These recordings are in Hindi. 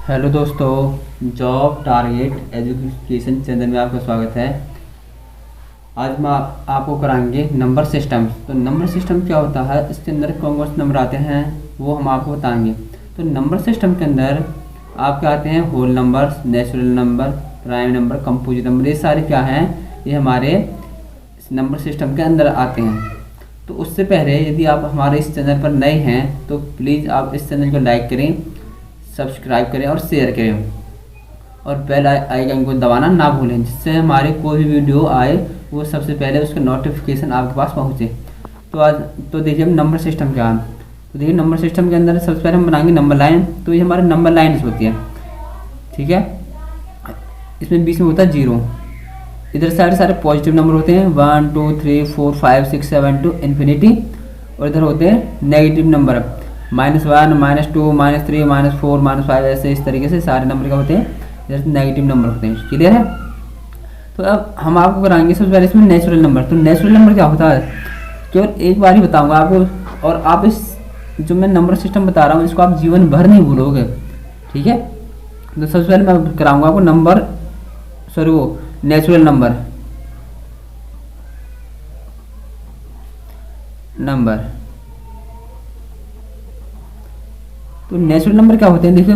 हेलो दोस्तों, जॉब टारगेट एजुकेशन चैनल में आपका स्वागत है। आज हम आपको कराएंगे नंबर सिस्टम। तो नंबर सिस्टम क्या होता है, इसके अंदर कौन कौन से नंबर आते हैं वो हम आपको बताएंगे। तो नंबर सिस्टम के अंदर आपके आते हैं whole number, natural number, prime number, composite number. ये सारे क्या हैं, ये हमारे नंबर सिस्टम के अंदर आते हैं। तो उससे पहले यदि आप हमारे इस चैनल पर नए हैं तो प्लीज़ आप इस चैनल को लाइक करें, सब्सक्राइब करें और शेयर करें और बेल आइकन को दबाना ना भूलें, जिससे हमारे कोई भी वीडियो आए वो सबसे पहले उसका नोटिफिकेशन आपके पास पहुंचे। तो आज तो देखिए हम नंबर सिस्टम क्या है। तो देखिए नंबर सिस्टम के अंदर सबसे पहले हम बनाएंगे नंबर लाइन। तो ये हमारे नंबर लाइन होती है, ठीक है। इसमें बीच में होता है जीरो। इधर सारे सारे पॉजिटिव नंबर होते हैं, 1 2 3 4 5 6 7 टू इन्फिनिटी। और इधर होते हैं नेगेटिव नंबर, -1 -2 -3 -4 -5, ऐसे इस तरीके से सारे नंबर क्या होते हैं, इधर नेगेटिव नंबर होते हैं। क्लियर है। तो अब हम आपको कराएंगे सबसे पहले इसमें नेचुरल नंबर। तो नेचुरल नंबर क्या होता है, केवल एक बार ही बताऊंगा आपको, और आप इस जो मैं नंबर सिस्टम बता रहा हूँ इसको आप जीवन भर नहीं भूलोगे, ठीक है। तो सबसे पहले मैं कराऊंगा आपको वो नेचुरल नंबर। तो नेचुरल नंबर क्या होते हैं, देखिए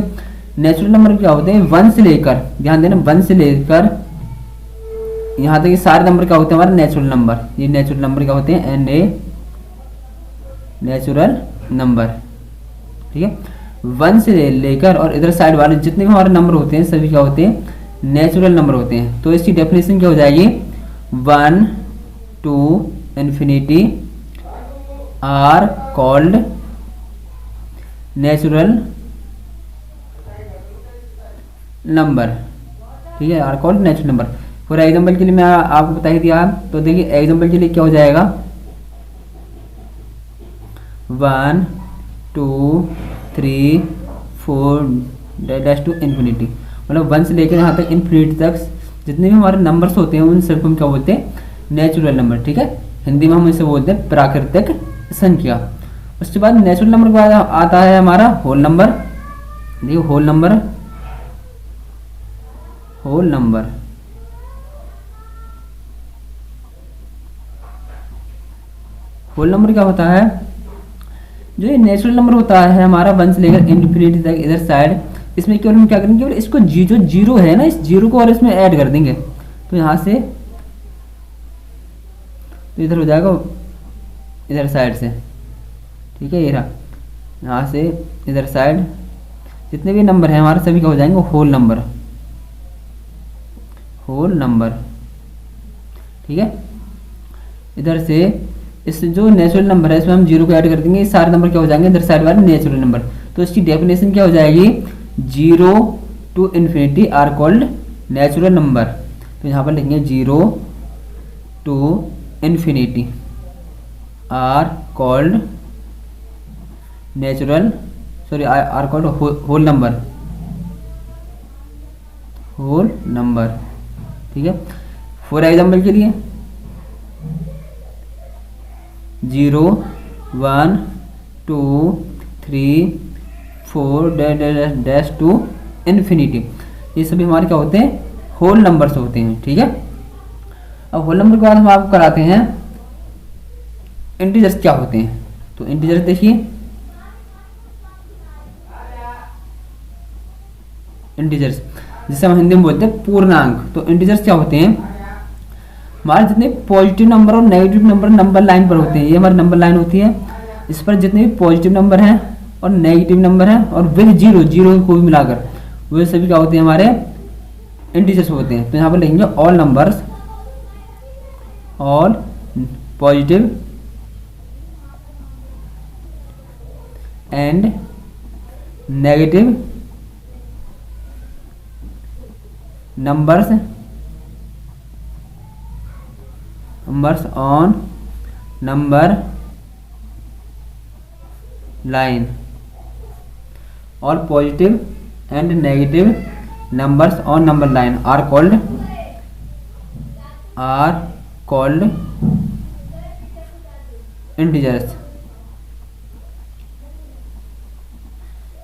नेचुरल नंबर क्या होते हैं, 1 से लेकर, ध्यान देना 1 से लेकर यहाँ तक ये सारे नंबर क्या होते हैं हमारे नेचुरल नंबर। ये नेचुरल नंबर क्या होते हैं, नेचुरल नंबर, ठीक है। 1 से लेकर और इधर साइड वाले जितने भी हमारे नंबर होते हैं सभी क्या होते हैं, नेचुरल नंबर होते हैं। तो इसकी डेफिनेशन क्या हो जाएगी, 1 to infinity are called natural number, ठीक है, are called natural number. For example के लिए मैं आपको बता ही दिया। तो देखिए एग्जाम्पल के लिए क्या हो जाएगा, 1 2 3 4 डैश टू इन्फिनिटी, मतलब 1 से लेकर यहाँ तक इन्फिनिटी तक जितने भी हमारे नंबर्स होते हैं उन सबको हम क्या बोलते हैं, नेचुरल नंबर, ठीक है। हिंदी में हम इसे बोलते हैं प्राकृतिक संख्या। उसके बाद नेचुरल नंबर के बाद आता है हमारा होल नंबर। देखिए होल नंबर क्या होता है, जो ये नेचुरल नंबर होता है हमारा 1 से लेकर इन्फिनिटी तक इधर साइड, इसमें केवल हम क्या करेंगे, केवल इसको जो जीरो है ना, इस जीरो को और इसमें ऐड कर देंगे। तो यहाँ से तो इधर हो जाएगा इधर साइड से, ठीक है। ये रहा, यहाँ से इधर साइड जितने भी नंबर हैं हमारे सभी का हो जाएंगे होल नंबर, ठीक है। इधर से इस जो नेचुरल नंबर है इसमें हम जीरो को ऐड कर देंगे, सारे नंबर क्या हो जाएंगे इधर साइड वाले नेचुरल नंबर। तो इसकी डेफिनेशन क्या हो जाएगी, 0 to infinity are called natural number. तो यहाँ पर लिखेंगे 0 to infinity are called natural, are called whole number, ठीक है। फॉर एग्जाम्पल के लिए 0 1 2 3 4 डैश टू इन्फिनिटी, ये सभी हमारे क्या होते हैं, होल नंबर्स होते हैं, ठीक है। अब होल नंबर के बाद हम आपको कराते हैं इंटीजर्स क्या होते हैं। तो इंटीजर्स देखिए, इंटीजर्स जिसे हम हिंदी में बोलते हैं पूर्णांक। तो इंटीजर्स क्या होते हैं, हमारे जितने पॉजिटिव नंबर और नेगेटिव नंबर लाइन पर होते हैं, ये हमारी नंबर लाइन होती है। इस पर जितने भी पॉजिटिव नंबर हैं और नेगेटिव नंबर हैं और विद जीरो को भी मिलाकर वे सभी क्या होते हैं, हमारे इंटीजर्स होते हैं। तो यहाँ पर लिखेंगे all numbers, all positive and negative numbers on number line, और positive and negative numbers on number line are called integers.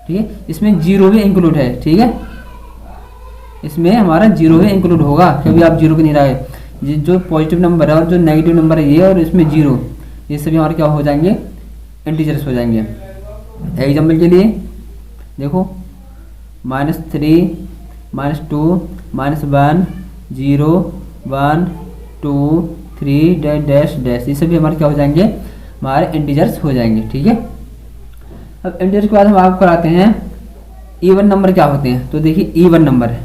ठीक है, इसमें जीरो भी इंक्लूड है। ठीक है, इसमें हमारा जीरो भी इंक्लूड होगा, क्योंकि आप जीरो को नहीं रहे, ये जो पॉजिटिव नंबर है और जो नेगेटिव नंबर है ये, और इसमें जीरो, ये सभी हमारे क्या हो जाएंगे, इंटीजर्स हो जाएंगे। एग्जाम्पल के लिए देखो, -3, -2, -1, 0, 1, 2, 3, डैश डैश, ये सभी हमारे क्या हो जाएंगे, हमारे इंटीजर्स हो जाएंगे। ठीक है, अब इंटीजर के बाद हम आपको कराते हैं इवन नंबर क्या होते हैं। तो देखिए इवन नंबर है,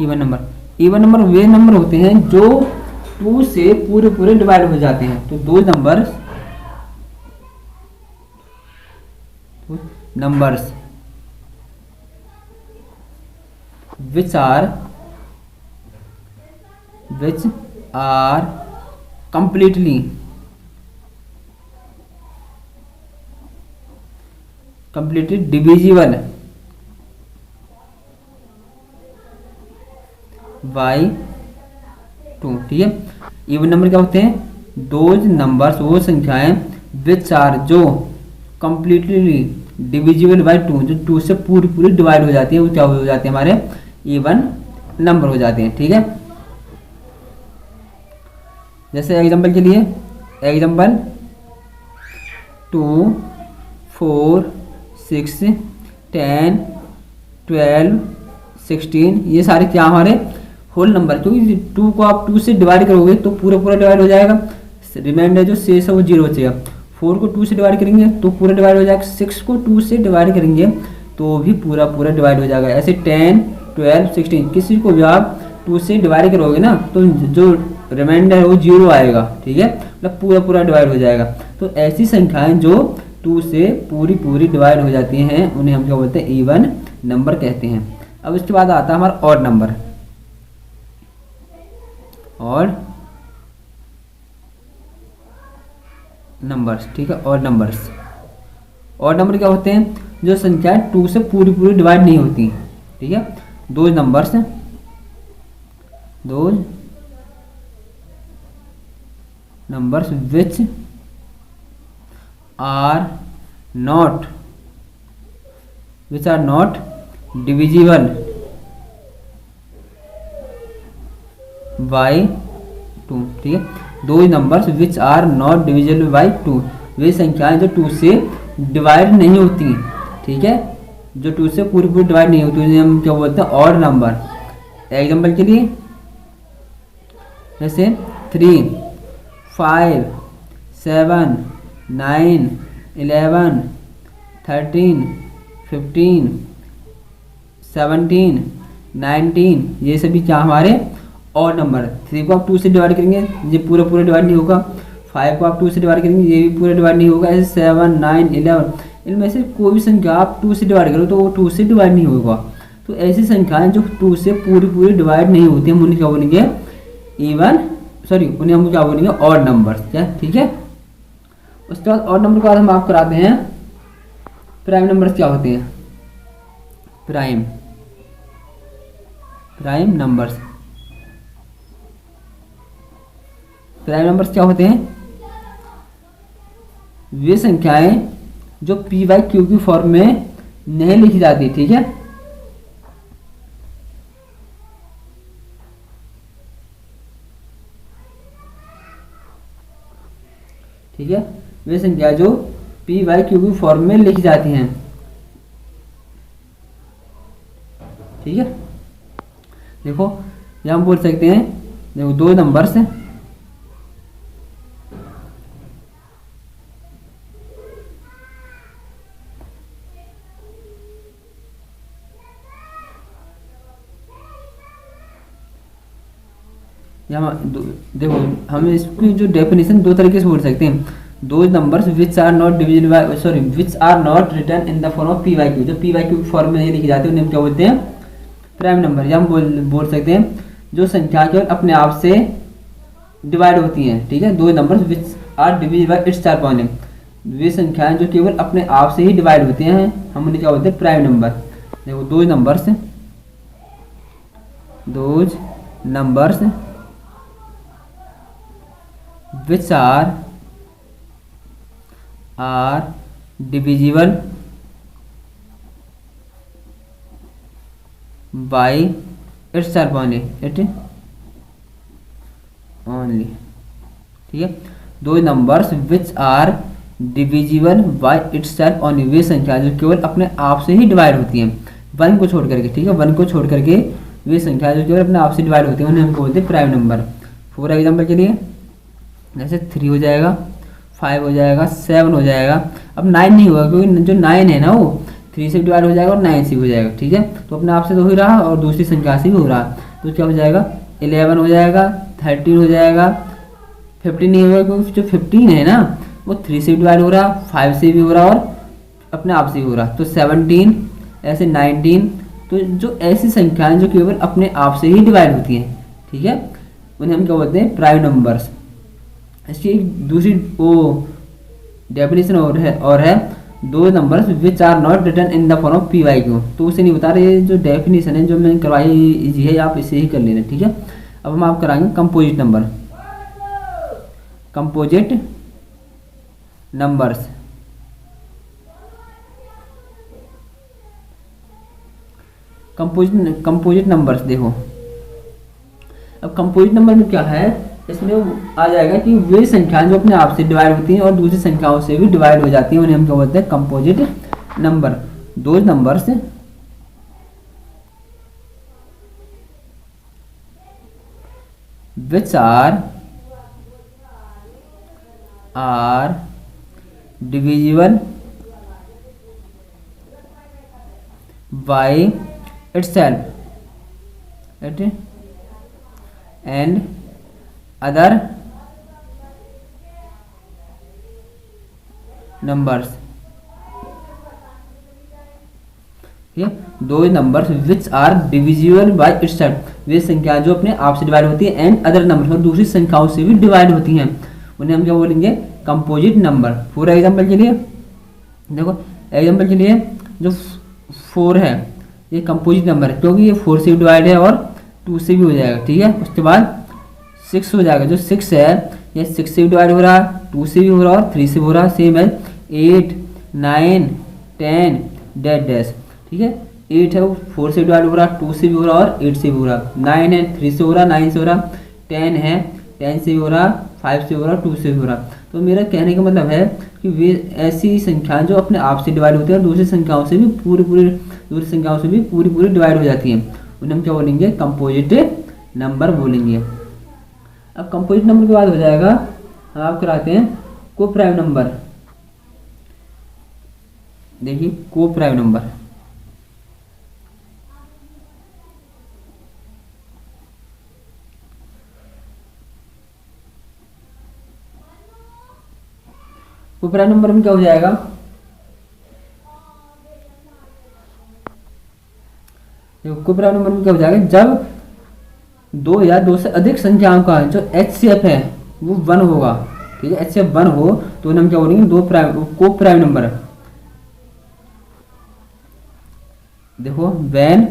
इवन नंबर वे नंबर होते हैं जो 2 से पूरे पूरे डिवाइड हो जाते हैं। तो दो numbers which are completely divisible by 2। ठीक है, इवन नंबर क्या होते हैं, दोज नंबर्स वो संख्याएं विच आर जो कंप्लीटली डिविजिबल बाय 2, जो 2 से पूरी पूरी डिवाइड हो जाती है, वो क्या हो जाते हैं, हमारे इवन नंबर हो जाते हैं। ठीक है, जैसे एग्जांपल के लिए, एग्जांपल 2, 4, 6, 10, 12, 16, ये सारे क्या हमारे होल नंबर, क्योंकि 2 को आप 2 से डिवाइड करोगे तो पूरा पूरा डिवाइड हो जाएगा, रिमाइंडर जो शेष है वो 0 बचेगा। 4 को 2 से डिवाइड करेंगे तो पूरा डिवाइड हो जाएगा, 6 को 2 से डिवाइड करेंगे तो भी पूरा पूरा डिवाइड हो जाएगा। ऐसे 10, 12, 16 किसी को भी आप 2 से डिवाइड करोगे ना तो जो रिमाइंडर है वो 0 आएगा। ठीक है, मतलब पूरा पूरा डिवाइड हो जाएगा। तो ऐसी संख्याएं जो 2 से पूरी पूरी डिवाइड हो जाती हैं उन्हें हम क्या बोलते हैं, इवन नंबर कहते हैं। अब इसके बाद आता है हमारा ऑड नंबर। ऑड नंबर्स, ठीक है, ऑड नंबर्स, ऑड नंबर क्या होते हैं, जो संख्याएं 2 से पूरी पूरी डिवाइड नहीं होती। ठीक है, दो numbers which are not divisible by 2। ठीक है, दो numbers which are not divisible by 2, वे संख्याएं जो 2 से डिवाइड नहीं होती। ठीक है, जो 2 से पूरी पूरी डिवाइड नहीं होती उन्हें हम क्या बोलते हैं, ऑड नंबर। एग्जांपल के लिए जैसे 3, 5, 7, 9, 11, 13, 15, 17, 19, ये सभी क्या हमारे ऑड नंबर। 3 को आप 2 से डिवाइड करेंगे ये पूरा पूरा डिवाइड नहीं होगा, 5 को आप 2 से डिवाइड करेंगे ये भी पूरा डिवाइड नहीं होगा, ऐसे 7, 9, 11, इनमें से कोई भी संख्या आप 2 से डिवाइड करो तो वो 2 से डिवाइड नहीं होगा। तो ऐसी संख्याएं जो 2 से पूरी पूरी डिवाइड नहीं होती हम उन्हें क्या बोलेंगे, उन्हें हम क्या बोलेंगे, ऑड नंबर्स। क्या, ठीक है। उसके बाद ऑड नंबर के बाद हम आपको कराते हैं प्राइम नंबर्स क्या होते हैं, प्राइम नंबर्स। प्राइम नंबर्स क्या होते हैं, वे संख्याएं जो पी बाई क्यू की फॉर्म में नहीं लिखी जाती। ठीक है, ठीक है, वे संख्या जो पी बाई क्यू की फॉर्म में लिखी जाती हैं। ठीक है, देखो यहां हम बोल सकते हैं, देखो दो नंबर्स हैं, देखो हम इसकी जो डेफिनेशन दो तरीके से बोल सकते हैं, दो numbers which are not divisible by which are not written in the form of P by Q, जो पी बाई क्यू फॉर्म में नहीं लिखी जाती उन्हें हम क्या बोलते हैं, प्राइम नंबर। या हम बोल सकते हैं जो संख्या केवल अपने आप से डिवाइड होती हैं। ठीक है, दो numbers which are divisible by its corresponding, वे संख्याएं जो केवल अपने आप से ही डिवाइड होती हैं हम उन्हें क्या बोलते हैं, प्राइम नंबर। देखो दो numbers which are are divisible by itself only, ठीक है। दो numbers which are divisible by itself only, वे संख्या जो केवल अपने आप से ही डिवाइड होती हैं, वन को छोड़ करके, ठीक है। वन को छोड़ करके वे संख्या जो केवल अपने आप से डिवाइड होती है उन्हें हमको बोलते हैं प्राइम नंबर। फॉर एग्जाम्पल के लिए जैसे 3 हो जाएगा, 5 हो जाएगा, 7 हो जाएगा। अब 9 नहीं होगा क्योंकि जो 9 है ना वो 3 से डिवाइड हो जाएगा और 9 से हो जाएगा, ठीक है। तो अपने आप से तो हो ही रहा और दूसरी संख्या से भी हो रहा, तो क्या हो जाएगा 11 हो जाएगा, 13 हो जाएगा, 15 नहीं होगा क्योंकि जो 15 है ना वो 3 से डिवाइड हो रहा, 5 से भी हो रहा और अपने आप से भी हो रहा, तो 17 ऐसे 19। तो जो ऐसी संख्याएं जो केवल अपने आप से ही डिवाइड होती हैं, ठीक है, उन्हें हम क्या बोलते हैं प्राइम नंबर्स। इसकी एक दूसरी वो डेफिनेशन और है दो numbers which are not written in the form of P by Q. तो उसे नहीं बता रहे, ये जो डेफिनेशन है जो मैंने करवाई इजी है, आप इसे ही कर लेना, ठीक है। अब हम आप कराएंगे composite number. Composite numbers, composite numbers देखो। अब कंपोजिट नंबर में क्या है, इसमें आ जाएगा कि वे संख्याएं जो अपने आप से डिवाइड होती हैं और दूसरी संख्याओं से भी डिवाइड हो जाती हैं, उन्हें हम क्या बोलते हैं कंपोजिट नंबर। दो numbers which are divisible by itself and other numbers, ठीक है। दो numbers which are divisible by itself, वे संख्या जो अपने आप से डिवाइड होती है, एंड अदर नंबर और दूसरी संख्याओं से भी डिवाइड होती हैं, उन्हें हम क्या बोलेंगे कंपोजिट नंबर। फॉर एग्जाम्पल के लिए देखो, एग्जाम्पल के लिए जो 4 है ये कंपोजिट नंबर है क्योंकि ये 4 से भी डिवाइड है और 2 से भी हो जाएगा, ठीक है। उसके बाद 6 हो जाएगा, जो 6 है ये 6 से भी डिवाइड हो रहा है, 2 से भी हो रहा है और 3 से भी हो रहा है। सेम है 8 9 10 डैश डैश, ठीक है। 8 है वो 4 से डिवाइड हो रहा है, 2 से भी हो रहा है और 8 से भी हो रहा है। 9 है 3 से हो रहा है, 9 से हो रहा है। 10 है 10 से भी हो रहा है, 5 से हो रहा है, 2 से भी हो रहा है। तो मेरा कहने का मतलब है कि वे ऐसी संख्याएं जो अपने आप से डिवाइड होती है और दूसरी संख्याओं से भी पूरी डिवाइड हो जाती हैं, उन्हें हम क्या बोलेंगे कंपोजिट नंबर बोलेंगे। अब कंपोजिट नंबर के बाद हो जाएगा हम आप कराते हैं को प्राइम नंबर। देखिए को प्राइम नंबर, को प्राइम नंबर में क्या हो जाएगा, को प्राइम नंबर में क्या हो जाएगा जब 2 या 2 से अधिक संख्याओं का जो HCF है वो 1 होगा, ठीक है। HCF 1 हो तो हम क्या बोलेंगे को प्राइम नंबर। देखो when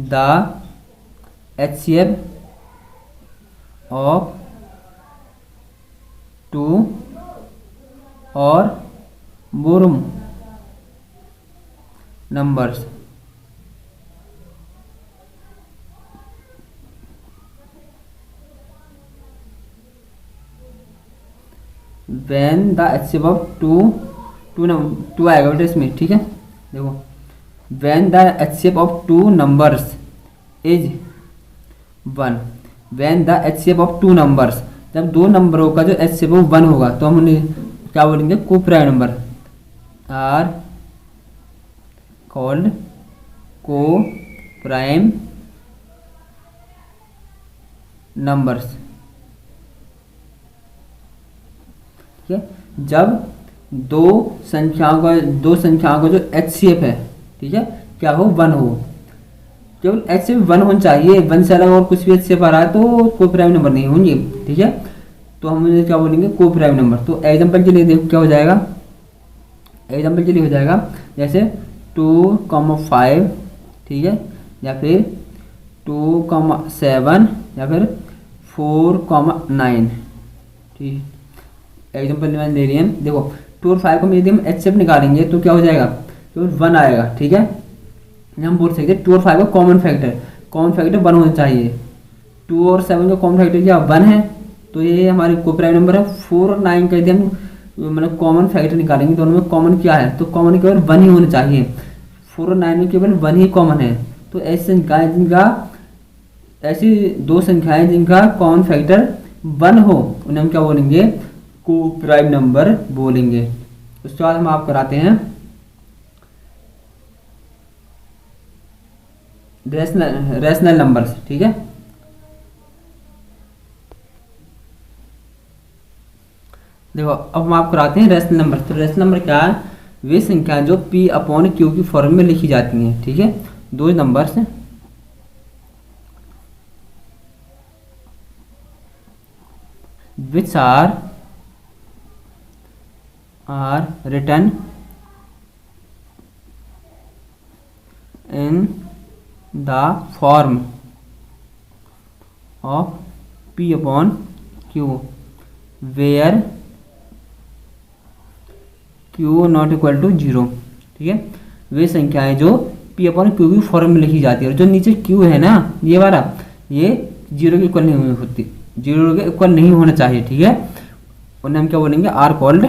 the HCF of 2 or more numbers when the HCF of 2 आएगा बेटा इसमें, ठीक है। देखो when the HCF of 2 numbers is 1, when the HCF of 2 numbers, जब 2 नंबरों का जो HCF वो 1 होगा तो हम उन्हें क्या बोलेंगे को प्राइम नंबर आर कॉल्ड को प्राइम नंबर्स, ठीक है। जब दो संख्याओं का जो HCF है, ठीक है, क्या हो 1 हो, केवल HCF 1 होना चाहिए, 1 से अलग और कुछ भी HCF आ रहा है तो को प्राइम नंबर नहीं होंगे, ठीक है। तो हम इन्हें क्या बोलेंगे को प्राइम नंबर। तो एग्जांपल के लिए देखो क्या हो जाएगा, एग्जांपल के लिए हो जाएगा जैसे 2,5, ठीक है, या फिर 2,7 या फिर 4,9। ठीक, एग्जाम्पल मैंने दे रही है, देखो 2 और 5 को यदि हम HCF निकालेंगे तो क्या हो जाएगा, केवल 1 आएगा। ठीक है, हम बोल सकते हैं 2 और 5 का कॉमन फैक्टर 1 होना चाहिए। 2 और 7 का कॉमन फैक्टर क्या 1 है, तो ये हमारे को प्राइम नंबर है। 4 और 9 का यदि हम मतलब कॉमन फैक्टर निकालेंगे, दोनों में कॉमन क्या है, तो कॉमन केवल 1 ही होना चाहिए। 4 और 9 में केवल 1 ही कॉमन है। तो ऐसी दो संख्याएं जिनका कॉमन फैक्टर 1 हो, उन्हें हम क्या बोलेंगे, को प्राइम नंबर बोलेंगे। उसके बाद हम आप कराते हैं रेशनल नंबर्स। ठीक है, देखो अब हम आपको कराते हैं रेशनल नंबर। तो रेशनल नंबर क्या है, वे संख्या जो P/Q की फॉर्म में लिखी जाती हैं। ठीक है, दो numbers which are written in the form of P/Q where Q not equal to 0। ठीक है, वे संख्याएं जो P/Q की फॉर्म में लिखी जाती है, और जो नीचे Q है ना, ये वाला, ये 0 के इक्वल नहीं होती, 0 के इक्वल नहीं होना चाहिए। ठीक है, उन्हें हम क्या बोलेंगे, आर कॉल्ड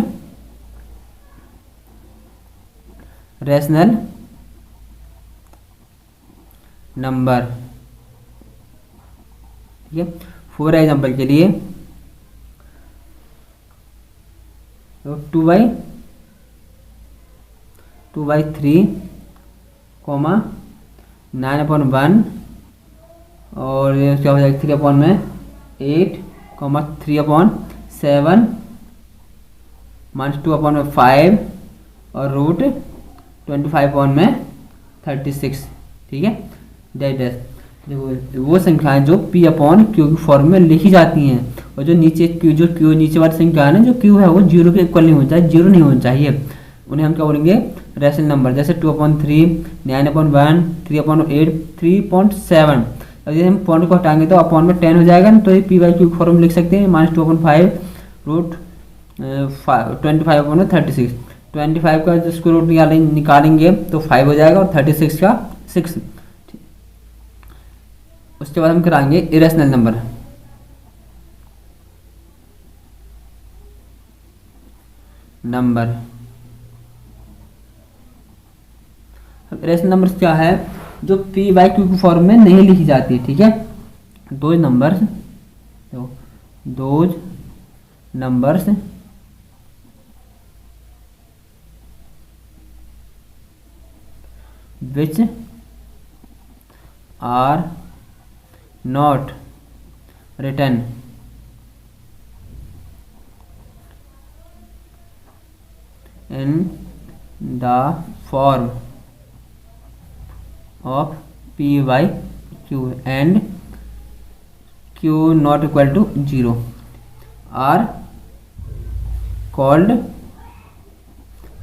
रेशनल नंबर। ठीक है, फॉर एग्जाम्पल के लिए तो 2/3, 9/1, और ये क्या हो जाएगा 3/8, 3/7, -2/5 और √25/36। ठीक है, डेट देखो वो संख्याएं जो P/Q की फॉर्म में लिखी जाती हैं, और जो नीचे Q नीचे वाली संख्या है ना, जो Q है वो 0 के इक्वल नहीं होना चाहिए, 0 नहीं होना चाहिए, उन्हें हम क्या बोलेंगे, रेशनल नंबर। जैसे 2/3, 9/1, 3/8, 3.7। अब यदि हम पॉइंट को हटाएंगे तो अपॉन में 10 हो जाएगा ना, तो ये P/Q फॉर्म में लिख सकते हैं, -2/5 √25/36। 25 का जो स्क्वायर रूट निकालेंगे तो 5 हो जाएगा, और 36 का 6। उसके बाद हम कराएंगे इरेशनल नंबर। इरेशनल नंबर क्या है, जो P/Q की फॉर्म में नहीं लिखी जाती। ठीक है, दो numbers which are not written in the form of P/Q and Q not equal to 0 are called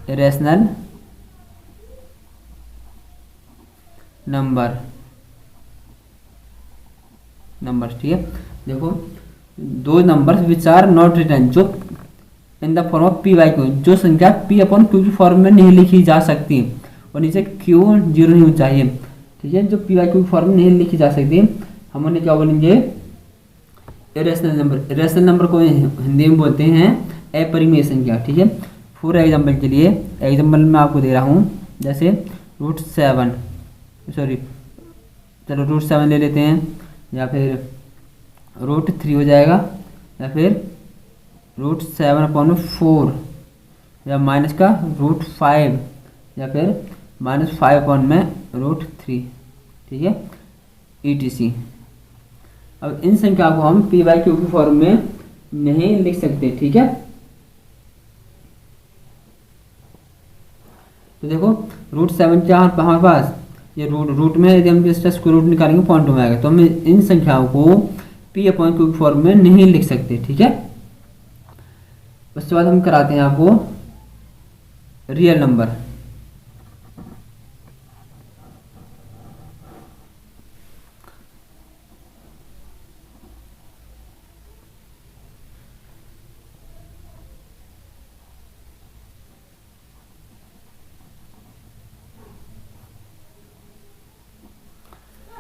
irrational number. ठीक है, देखो दो numbers which are not written, जो in the form of P/Q, जो संख्या P/Q की फॉर्म में नहीं लिखी जा सकती, और नीचे Q 0 नहीं होना चाहिए। ठीक है, जो P/Q की फॉर्म में नहीं लिखी जा सकती, हम उन्हें क्या बोलेंगे, इरेशनल नंबर। इरेशनल नंबर को हिंदी में बोलते हैं अपरिमेय संख्या। ठीक है, फॉर एग्जाम्पल के लिए एग्जाम्पल मैं आपको दे रहा हूँ, जैसे √7, सॉरी चलो √7 ले लेते हैं, या फिर √3 हो जाएगा, या फिर √7/4, या माइनस का √5, या फिर -5/√3। ठीक है, ETC। अब इन संख्या को हम P/Q की फॉर्म में नहीं लिख सकते। ठीक है, तो देखो √7 क्या हमारे पास, ये रूट में यदि हम इसका स्क्वायर रूट निकालेंगे पॉइंट में आएगा, तो हम इन संख्याओं को P/Q की फॉर्म में नहीं लिख सकते। ठीक है, उसके बाद हम कराते हैं आपको रियल नंबर।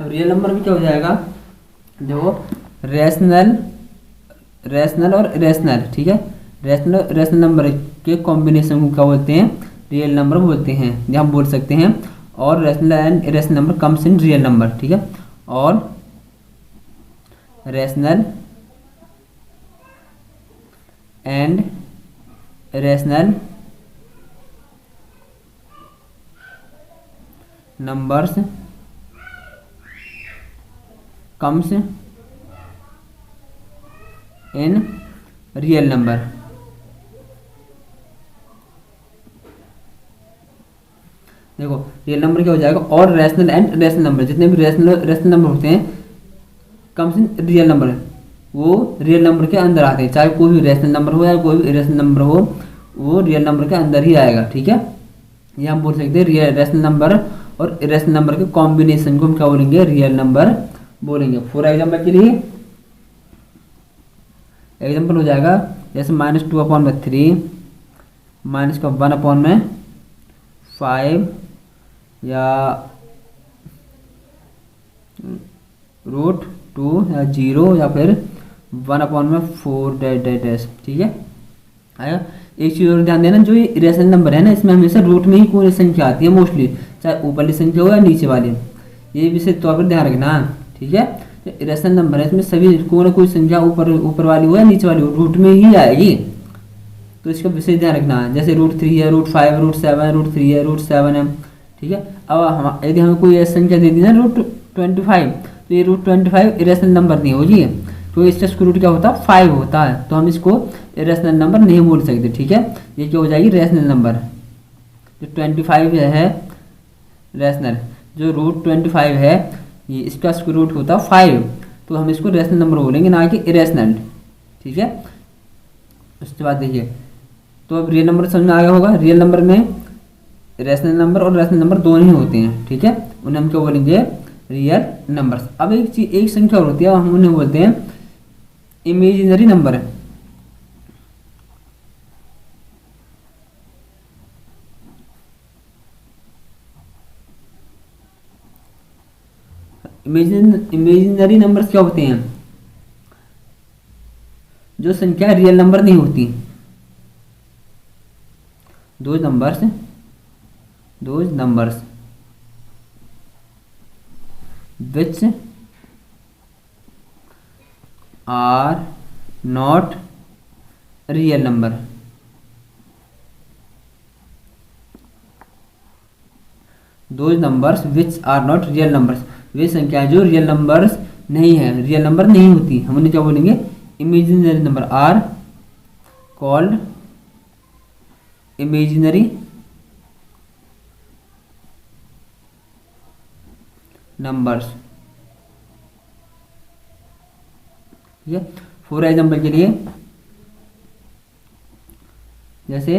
अब रियल नंबर में क्या हो जाएगा, देखो रैशनल और इरेशनल, ठीक है, रैशनल नंबर के कॉम्बिनेशन को क्या बोलते हैं, रियल नंबर बोलते हैं, या हम बोल सकते हैं। और rational and irrational number comes in real number, ठीक है। और rational and irrational numbers comes in real number. देखो रियल नंबर क्या हो जाएगा, और रैशनल एंड इरेशनल नंबर, जितने भी रैशनल नंबर होते हैं कम्स इन रियल नंबर, वो रियल नंबर के अंदर आते हैं। चाहे कोई भी रैशनल नंबर हो या कोई भी इरेशनल नंबर हो, वो रियल नंबर के अंदर ही आएगा, ठीक है। ये हम बोल सकते हैं रियल रैशनल नंबर और इरेशनल नंबर के कॉम्बिनेशन को हम क्या बोलेंगे, रियल नंबर बोलेंगे। फॉर एग्जाम्पल के लिए एग्जाम्पल हो जाएगा जैसे -2/3 -1/5 या √2 या 0 या फिर 1/4 ठीक है आएगा। एक चीज़ और ध्यान देना, जो ये इरेशनल नंबर है ना, इसमें हमेशा रूट में ही कोई संख्या आती है मोस्टली, चाहे ऊपरली संख्या हो या नीचे वाली, ये विशेष तौर पर ध्यान रखना, ठीक है। तो इरेशनल नंबर है, इसमें सभी कोई ना कोई संख्या ऊपर वाली हो या नीचे वाली हो, रूट में ही आएगी, तो इसका विशेष ध्यान रखना है। जैसे √3 है, √5, √7, √3 है, √7 है, ठीक है। अब यदि हमें कोई ऐसी संख्या दे दी ना √25, तो ये √25 इरेशनल नंबर नहीं होगी, तो इसका स्क्वायर रूट क्या होता है, 5 होता है, तो हम इसको इरेशनल नंबर नहीं बोल सकते, ठीक है। ये क्या हो जाएगी, रैशनल नंबर। जो 25 है रैशनल, जो √25 है ये इसका स्क्वायर रूट होता है 5, तो हम इसको रैशनल नंबर बोलेंगे, ना कि इरेशनल, ठीक है। उसके बाद देखिए, तो अब रियल नंबर समझ में आ गया होगा। रियल नंबर में रैशनल नंबर और रैशनल नंबर दोनों ही होते हैं, ठीक है, उन्हें हम क्या बोलेंगे, रियल नंबर्स। अब एक संख्या और होती है, हम उन्हें बोलते हैं इमेजिनरी नंबर। इमेजिनरी नंबर्स क्या होते हैं, जो संख्या रियल नंबर नहीं होती, those numbers which are not real number। Those numbers which are not real numbers, वे संख्याएं जो रियल नंबर्स नहीं है, रियल नंबर नहीं होती, हम उन्हें क्या बोलेंगे, imaginary number. Are called imaginary numbers, ठीक है। फॉर एग्जाम्पल के लिए जैसे ये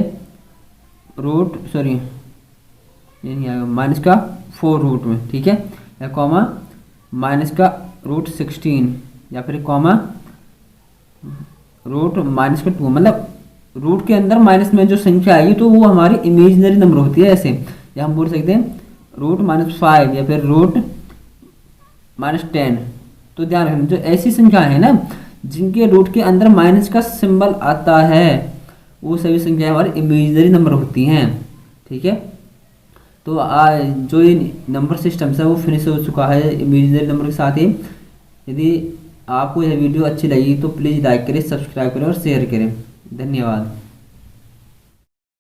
नहीं आएगा, -4 रूट में, ठीक है, या कॉमा -√16 या फिर कॉमा √-2, मतलब रूट के अंदर माइनस में जो संख्या आएगी तो वो हमारी इमेजिनरी नंबर होती है। ऐसे या हम बोल सकते हैं √-5 या फिर √-10। तो ध्यान रखना, जो ऐसी संख्या है ना जिनके रूट के अंदर माइनस का सिंबल आता है, वो सभी संख्याएं हमारी इमेजिनरी नंबर होती हैं, ठीक है। तो जो ये नंबर सिस्टम है वो फिनिश हो चुका है इमेजिनरी नंबर के साथ ही। यदि आपको यह वीडियो अच्छी लगी तो प्लीज़ लाइक करें, सब्सक्राइब करें और शेयर करें। धन्यवाद।